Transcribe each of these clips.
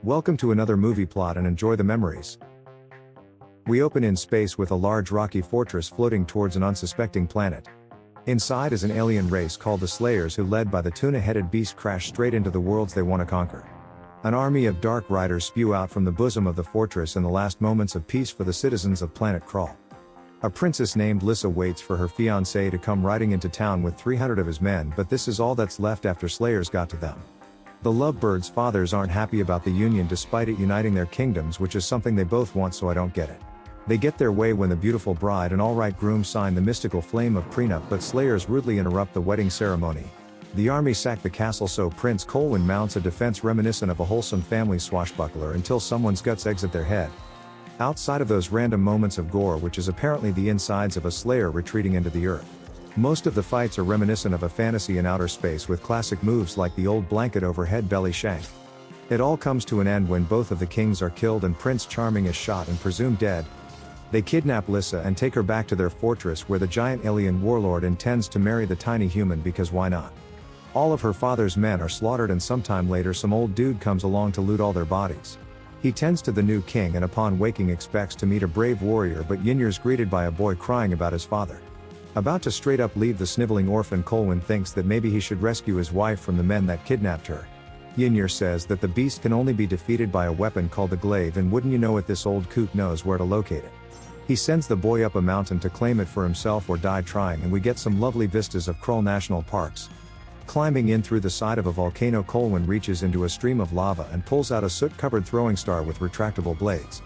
Welcome to another movie plot and enjoy the memories. We open in space with a large rocky fortress floating towards an unsuspecting planet. Inside is an alien race called the Slayers who, led by the tuna-headed beast, crash straight into the worlds they want to conquer. An army of dark riders spew out from the bosom of the fortress in the last moments of peace for the citizens of planet Krull. A princess named Lyssa waits for her fiancé to come riding into town with 300 of his men, but this is all that's left after Slayers got to them. The lovebirds' fathers aren't happy about the union despite it uniting their kingdoms, which is something they both want, so I don't get it. They get their way when the beautiful bride and alright groom sign the mystical flame of prenup, but Slayers rudely interrupt the wedding ceremony. The army sack the castle, so Prince Colwyn mounts a defense reminiscent of a wholesome family swashbuckler until someone's guts exit their head. Outside of those random moments of gore, which is apparently the insides of a Slayer retreating into the earth, most of the fights are reminiscent of a fantasy in outer space with classic moves like the old blanket overhead belly shank. It all comes to an end when both of the kings are killed and Prince Charming is shot and presumed dead. They kidnap Lyssa and take her back to their fortress, where the giant alien warlord intends to marry the tiny human because why not? All of her father's men are slaughtered, and sometime later some old dude comes along to loot all their bodies. He tends to the new king and upon waking expects to meet a brave warrior, but Ynyr's greeted by a boy crying about his father. About to straight up leave the sniveling orphan, Colwyn thinks that maybe he should rescue his wife from the men that kidnapped her. Ynyr says that the beast can only be defeated by a weapon called the glaive, and wouldn't you know it, this old coot knows where to locate it. He sends the boy up a mountain to claim it for himself or die trying, and we get some lovely vistas of Krull National Parks. Climbing in through the side of a volcano, Colwyn reaches into a stream of lava and pulls out a soot-covered throwing star with retractable blades.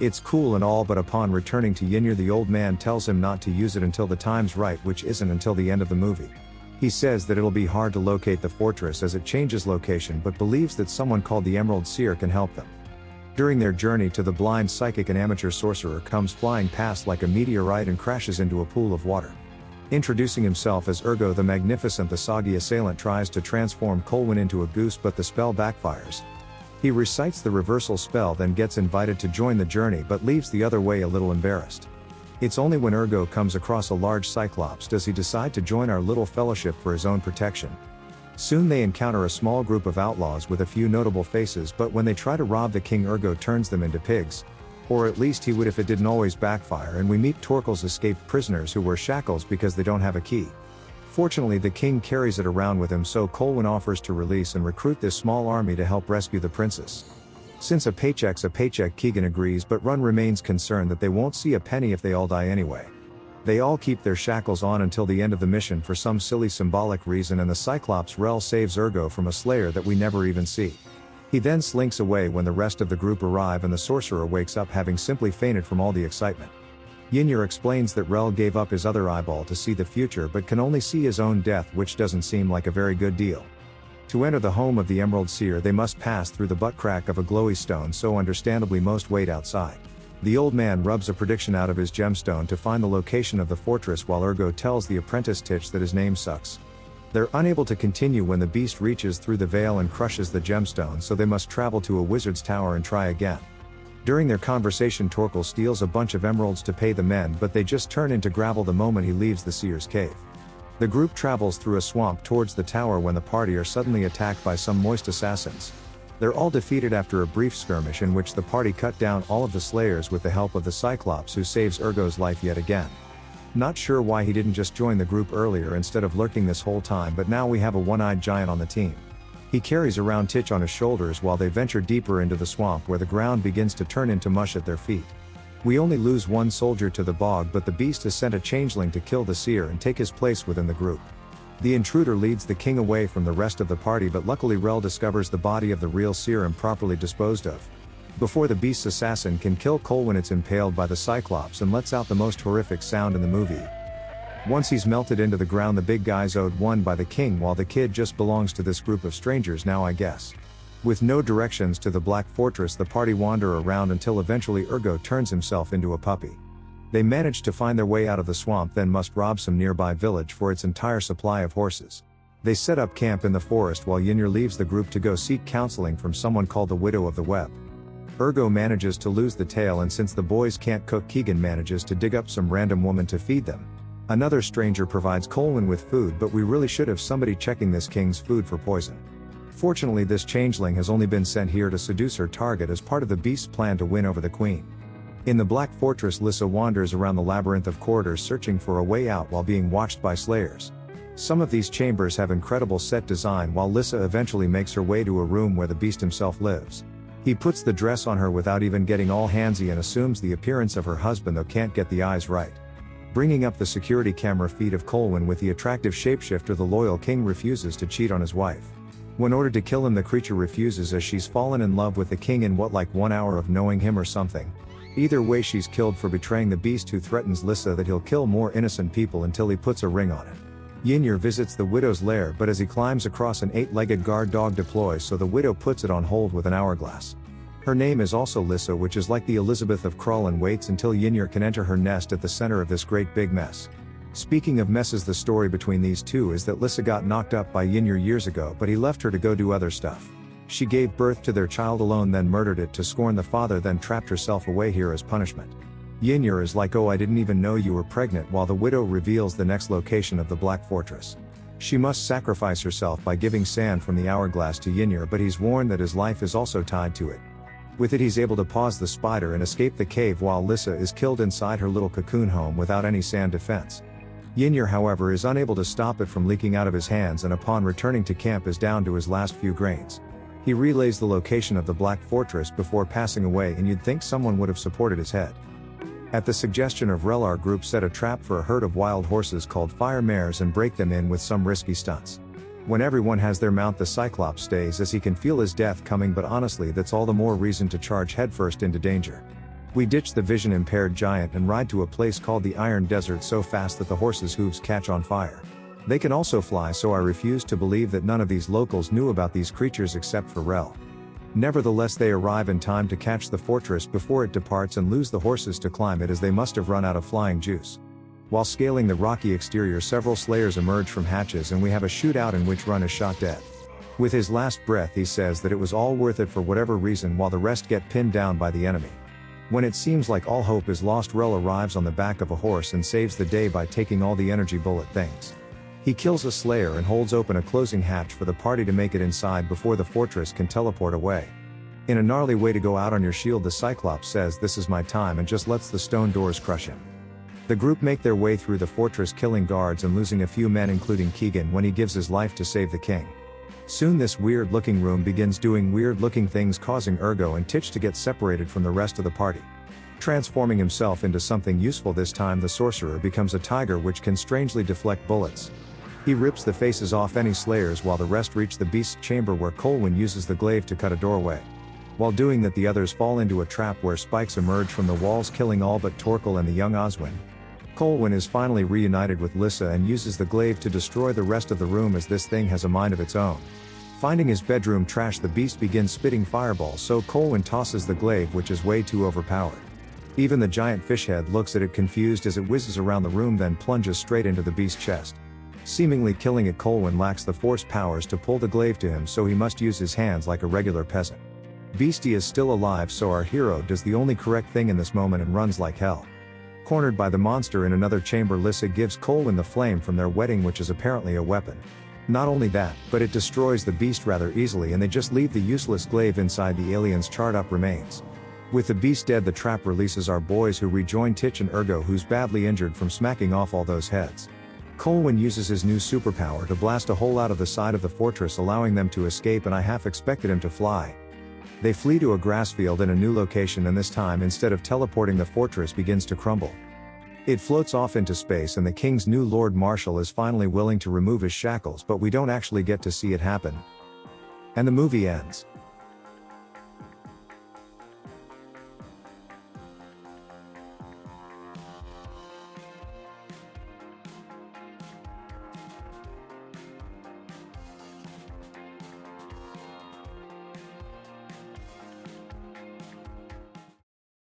It's cool and all, but upon returning to Ynyr, the old man tells him not to use it until the time's right, which isn't until the end of the movie. He says that it'll be hard to locate the fortress as it changes location, but believes that someone called the Emerald Seer can help them. During their journey to the blind psychic, an amateur sorcerer comes flying past like a meteorite and crashes into a pool of water. Introducing himself as Ergo the Magnificent, the soggy assailant tries to transform Colwyn into a goose, but the spell backfires. He recites the reversal spell, then gets invited to join the journey but leaves the other way a little embarrassed. It's only when Ergo comes across a large Cyclops does he decide to join our little fellowship for his own protection. Soon they encounter a small group of outlaws with a few notable faces, but when they try to rob the king, Ergo turns them into pigs. Or at least he would if it didn't always backfire, and we meet Torquil's escaped prisoners who wear shackles because they don't have a key. Fortunately, the king carries it around with him, so Colwyn offers to release and recruit this small army to help rescue the princess. Since a paycheck's a paycheck, Kegan agrees, but Rhun remains concerned that they won't see a penny if they all die anyway. They all keep their shackles on until the end of the mission for some silly symbolic reason, and the Cyclops Rell saves Ergo from a Slayer that we never even see. He then slinks away when the rest of the group arrive, and the sorcerer wakes up having simply fainted from all the excitement. Ynyr explains that Rell gave up his other eyeball to see the future but can only see his own death, which doesn't seem like a very good deal. To enter the home of the Emerald Seer, they must pass through the butt crack of a glowy stone, so understandably most wait outside. The old man rubs a prediction out of his gemstone to find the location of the fortress, while Ergo tells the apprentice Titch that his name sucks. They're unable to continue when the beast reaches through the veil and crushes the gemstone, so they must travel to a wizard's tower and try again. During their conversation, Torquil steals a bunch of emeralds to pay the men, but they just turn into gravel the moment he leaves the seer's cave. The group travels through a swamp towards the tower when the party are suddenly attacked by some moist assassins. They're all defeated after a brief skirmish in which the party cut down all of the Slayers with the help of the Cyclops, who saves Ergo's life yet again. Not sure why he didn't just join the group earlier instead of lurking this whole time, but now we have a one-eyed giant on the team. He carries around Titch on his shoulders while they venture deeper into the swamp, where the ground begins to turn into mush at their feet. We only lose one soldier to the bog, but the beast has sent a changeling to kill the seer and take his place within the group. The intruder leads the king away from the rest of the party, but luckily Rell discovers the body of the real seer improperly disposed of. Before the beast's assassin can kill Colwyn, it's impaled by the Cyclops and lets out the most horrific sound in the movie. Once he's melted into the ground, the big guy's owed one by the king, while the kid just belongs to this group of strangers now, I guess. With no directions to the Black Fortress, the party wander around until eventually Ergo turns himself into a puppy. They manage to find their way out of the swamp, then must rob some nearby village for its entire supply of horses. They set up camp in the forest while Ynyr leaves the group to go seek counseling from someone called the Widow of the Web. Ergo manages to lose the tail, and since the boys can't cook, Kegan manages to dig up some random woman to feed them. Another stranger provides Colwyn with food, but we really should have somebody checking this king's food for poison. Fortunately, this changeling has only been sent here to seduce her target as part of the beast's plan to win over the queen. In the Black Fortress, Lyssa wanders around the labyrinth of corridors searching for a way out while being watched by slayers. Some of these chambers have incredible set design, while Lyssa eventually makes her way to a room where the beast himself lives. He puts the dress on her without even getting all handsy and assumes the appearance of her husband, though can't get the eyes right. Bringing up the security camera feed of Colwyn with the attractive shapeshifter, the loyal king refuses to cheat on his wife. When ordered to kill him, the creature refuses as she's fallen in love with the king in what, like 1 hour of knowing him or something. Either way, she's killed for betraying the beast, who threatens Lyssa that he'll kill more innocent people until he puts a ring on it. Ynyr visits the widow's lair, but as he climbs across, an 8-legged guard dog deploys, so the widow puts it on hold with an hourglass. Her name is also Lyssa, which is like the Elizabeth of Krull, and waits until Ynyr can enter her nest at the center of this great big mess. Speaking of messes, the story between these two is that Lyssa got knocked up by Ynyr years ago, but he left her to go do other stuff. She gave birth to their child alone, then murdered it to scorn the father, then trapped herself away here as punishment. Ynyr is like, "Oh, I didn't even know you were pregnant," while the widow reveals the next location of the Black Fortress. She must sacrifice herself by giving sand from the hourglass to Ynyr, but he's warned that his life is also tied to it. With it, he's able to pause the spider and escape the cave, while Lyssa is killed inside her little cocoon home without any sand defense. Ynyr, however, is unable to stop it from leaking out of his hands, and upon returning to camp is down to his last few grains. He relays the location of the Black Fortress before passing away, and you'd think someone would have supported his head. At the suggestion of Rell, our group set a trap for a herd of wild horses called fire mares and break them in with some risky stunts. When everyone has their mount, the Cyclops stays as he can feel his death coming, but honestly, that's all the more reason to charge headfirst into danger. We ditch the vision-impaired giant and ride to a place called the Iron Desert so fast that the horses' hooves catch on fire. They can also fly, so I refuse to believe that none of these locals knew about these creatures except for Rell. Nevertheless, they arrive in time to catch the fortress before it departs and lose the horses to climb it, as they must have run out of flying juice. While scaling the rocky exterior, several slayers emerge from hatches, and we have a shootout in which Rhun is shot dead. With his last breath, he says that it was all worth it for whatever reason, while the rest get pinned down by the enemy. When it seems like all hope is lost, Rell arrives on the back of a horse and saves the day by taking all the energy bullet things. He kills a slayer and holds open a closing hatch for the party to make it inside before the fortress can teleport away. In a gnarly way to go out on your shield, the Cyclops says, "This is my time," and just lets the stone doors crush him. The group make their way through the fortress, killing guards and losing a few men, including Kegan, when he gives his life to save the king. Soon this weird-looking room begins doing weird-looking things, causing Ergo and Titch to get separated from the rest of the party. Transforming himself into something useful this time, the sorcerer becomes a tiger which can strangely deflect bullets. He rips the faces off any slayers, while the rest reach the beast's chamber, where Colwyn uses the glaive to cut a doorway. While doing that, the others fall into a trap where spikes emerge from the walls, killing all but Torquil and the young Oswyn. Colwyn is finally reunited with Lyssa and uses the glaive to destroy the rest of the room, as this thing has a mind of its own. Finding his bedroom trash, the beast begins spitting fireballs, so Colwyn tosses the glaive, which is way too overpowered. Even the giant fish head looks at it confused as it whizzes around the room, then plunges straight into the beast's chest. Seemingly killing it, Colwyn lacks the force powers to pull the glaive to him, so he must use his hands like a regular peasant. Beastie is still alive, so our hero does the only correct thing in this moment and runs like hell. Cornered by the monster in another chamber, Lyssa gives Colwyn the flame from their wedding, which is apparently a weapon. Not only that, but it destroys the beast rather easily, and they just leave the useless glaive inside the alien's charred up remains. With the beast dead, the trap releases our boys, who rejoin Titch and Ergo, who's badly injured from smacking off all those heads. Colwyn uses his new superpower to blast a hole out of the side of the fortress, allowing them to escape, and I half expected him to fly. They flee to a grass field in a new location, and this time, instead of teleporting, the fortress begins to crumble. It floats off into space, and the king's new Lord Marshal is finally willing to remove his shackles, but we don't actually get to see it happen. And the movie ends.